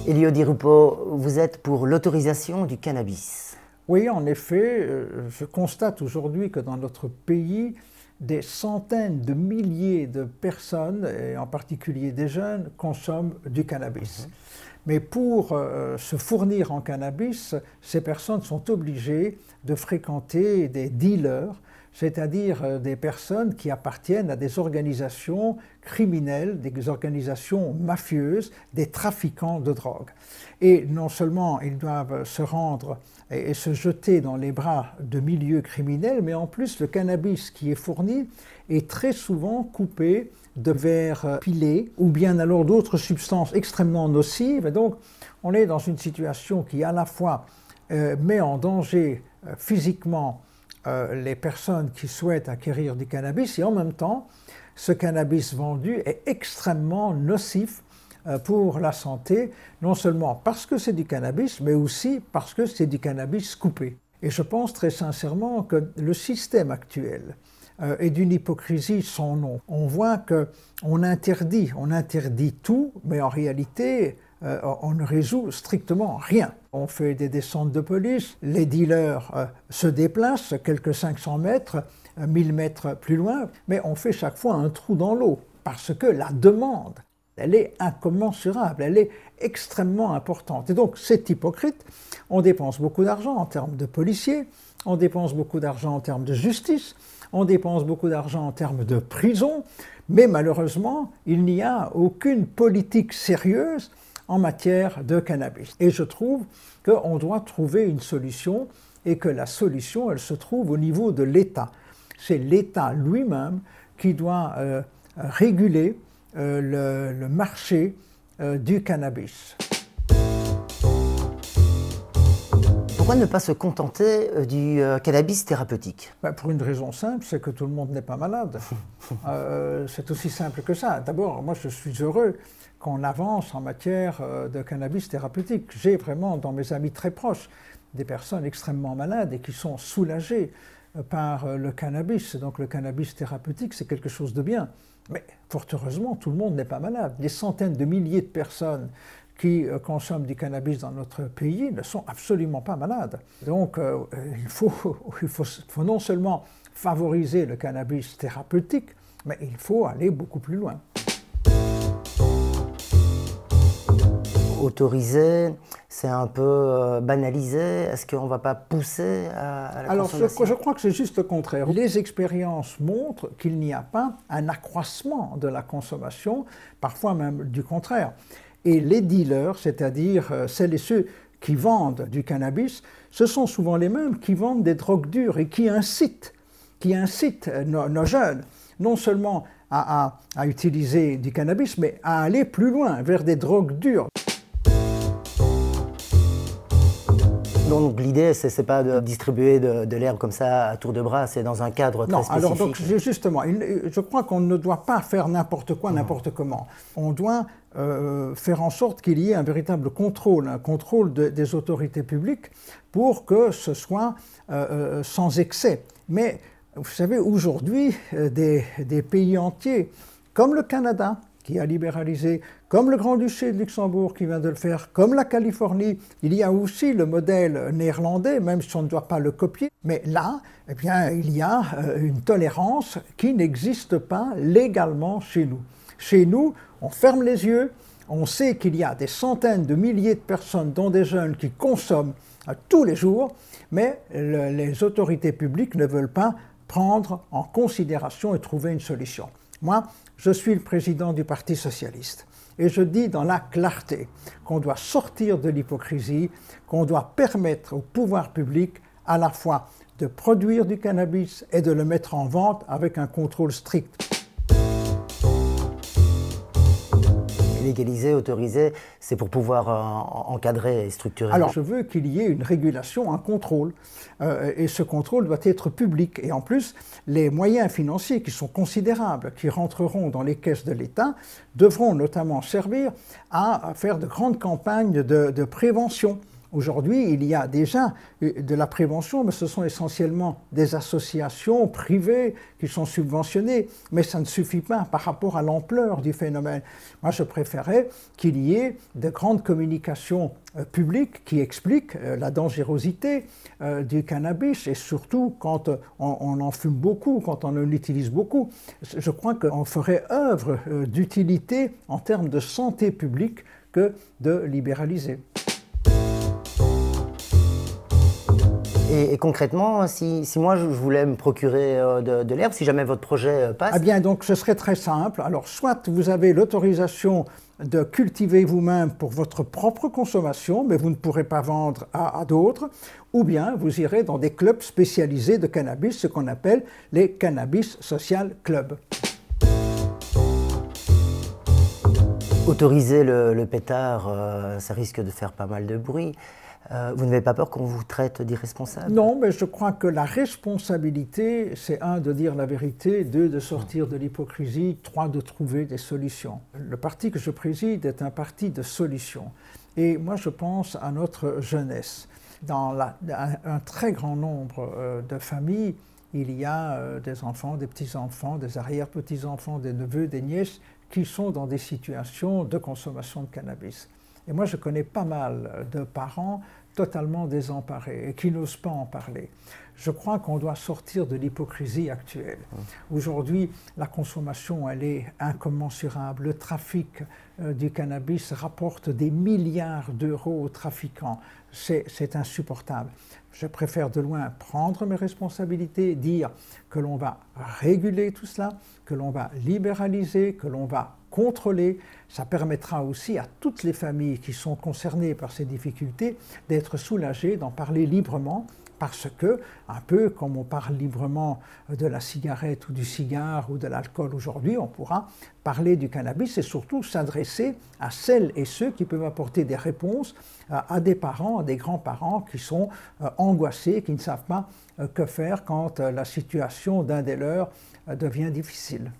Elio Di Rupo, vous êtes pour l'autorisation du cannabis. Oui, en effet, je constate aujourd'hui que dans notre pays, des centaines de milliers de personnes, et en particulier des jeunes, consomment du cannabis. Mais pour se fournir en cannabis, ces personnes sont obligées de fréquenter des dealers, c'est-à-dire des personnes qui appartiennent à des organisations criminelles, des organisations mafieuses, des trafiquants de drogue. Et non seulement ils doivent se rendre et se jeter dans les bras de milieux criminels, mais en plus le cannabis qui est fourni est très souvent coupé de verre pilé ou bien alors d'autres substances extrêmement nocives. Et donc on est dans une situation qui à la fois met en danger physiquement les personnes qui souhaitent acquérir du cannabis et en même temps ce cannabis vendu est extrêmement nocif pour la santé, non seulement parce que c'est du cannabis, mais aussi parce que c'est du cannabis coupé. Et je pense très sincèrement que le système actuel est d'une hypocrisie sans nom. On voit qu'on interdit tout, mais en réalité, on ne résout strictement rien. On fait des descentes de police, les dealers se déplacent quelques 500 mètres, 1000 mètres plus loin, mais on fait chaque fois un trou dans l'eau, parce que la demande, elle est incommensurable, elle est extrêmement importante. Et donc c'est hypocrite, on dépense beaucoup d'argent en termes de policiers, on dépense beaucoup d'argent en termes de justice, on dépense beaucoup d'argent en termes de prison, mais malheureusement, il n'y a aucune politique sérieuse en matière de cannabis. Et je trouve qu'on doit trouver une solution et que la solution, elle se trouve au niveau de l'État. C'est l'État lui-même qui doit réguler le marché du cannabis. Pourquoi ne pas se contenter du cannabis thérapeutique? Pour une raison simple, c'est que tout le monde n'est pas malade. C'est aussi simple que ça. D'abord, moi je suis heureux qu'on avance en matière de cannabis thérapeutique. J'ai vraiment dans mes amis très proches des personnes extrêmement malades et qui sont soulagées par le cannabis. Donc le cannabis thérapeutique, c'est quelque chose de bien. Mais fort heureusement, tout le monde n'est pas malade. Des centaines de milliers de personnes qui consomment du cannabis dans notre pays ne sont absolument pas malades. Donc il faut non seulement favoriser le cannabis thérapeutique, mais il faut aller beaucoup plus loin. Autoriser, c'est un peu banalisé. Est-ce qu'on ne va pas pousser à la consommation? Je crois que c'est juste le contraire. Les expériences montrent qu'il n'y a pas un accroissement de la consommation, parfois même du contraire. Et les dealers, c'est-à-dire celles et ceux qui vendent du cannabis, ce sont souvent les mêmes qui vendent des drogues dures et qui incitent nos jeunes, non seulement à utiliser du cannabis, mais à aller plus loin, vers des drogues dures. Donc l'idée, ce n'est pas de distribuer de l'herbe comme ça à tour de bras, c'est dans un cadre très spécifique. Alors donc justement, je crois qu'on ne doit pas faire n'importe quoi, n'importe comment. On doit faire en sorte qu'il y ait un véritable contrôle, un contrôle des autorités publiques pour que ce soit sans excès. Mais vous savez, aujourd'hui, des pays entiers, comme le Canada, qui a libéralisé, comme le Grand-Duché de Luxembourg qui vient de le faire, comme la Californie, il y a aussi le modèle néerlandais, même si on ne doit pas le copier. Mais là, eh bien, il y a une tolérance qui n'existe pas légalement chez nous. Chez nous, on ferme les yeux, on sait qu'il y a des centaines de milliers de personnes, dont des jeunes, qui consomment tous les jours, mais les autorités publiques ne veulent pas prendre en considération et trouver une solution. Moi, je suis le président du Parti socialiste et je dis dans la clarté qu'on doit sortir de l'hypocrisie, qu'on doit permettre au pouvoir public à la fois de produire du cannabis et de le mettre en vente avec un contrôle strict. Légaliser, autoriser, c'est pour pouvoir encadrer et structurer. Alors je veux qu'il y ait une régulation, un contrôle, et ce contrôle doit être public. Et en plus, les moyens financiers qui sont considérables, qui rentreront dans les caisses de l'État, devront notamment servir à faire de grandes campagnes de prévention Aujourd'hui, il y a déjà de la prévention, mais ce sont essentiellement des associations privées qui sont subventionnées, mais ça ne suffit pas par rapport à l'ampleur du phénomène. Moi, je préférais qu'il y ait de grandes communications publiques qui expliquent la dangerosité du cannabis, et surtout quand on en fume beaucoup, quand on en utilise beaucoup. Je crois qu'on ferait œuvre d'utilité en termes de santé publique que de libéraliser. Et concrètement, si moi je voulais me procurer de l'herbe, si jamais votre projet passe... Eh bien, donc ce serait très simple. Alors, soit vous avez l'autorisation de cultiver vous-même pour votre propre consommation, mais vous ne pourrez pas vendre à d'autres, ou bien vous irez dans des clubs spécialisés de cannabis, ce qu'on appelle les Cannabis Social Clubs. Autoriser le pétard, ça risque de faire pas mal de bruit. Vous n'avez pas peur qu'on vous traite d'irresponsable? Non, mais je crois que la responsabilité, c'est un, de dire la vérité, deux, de sortir de l'hypocrisie, trois, de trouver des solutions. Le parti que je préside est un parti de solutions. Et moi, je pense à notre jeunesse. Dans un très grand nombre de familles, il y a des enfants, des petits-enfants, des arrière-petits-enfants, des neveux, des nièces qui sont dans des situations de consommation de cannabis. Et moi, je connais pas mal de parents totalement désemparés et qui n'osent pas en parler. Je crois qu'on doit sortir de l'hypocrisie actuelle. Aujourd'hui, la consommation, elle est incommensurable. Le trafic du cannabis rapporte des milliards d'euros aux trafiquants. C'est insupportable. Je préfère de loin prendre mes responsabilités, dire que l'on va réguler tout cela, que l'on va libéraliser, que l'on va contrôler. Ça permettra aussi à toutes les familles qui sont concernées par ces difficultés d'être soulagées, d'en parler librement, parce que, un peu comme on parle librement de la cigarette ou du cigare ou de l'alcool aujourd'hui, on pourra parler du cannabis et surtout s'adresser à celles et ceux qui peuvent apporter des réponses à des parents, à des grands-parents qui sont angoissés, qui ne savent pas que faire quand la situation d'un des leurs devient difficile.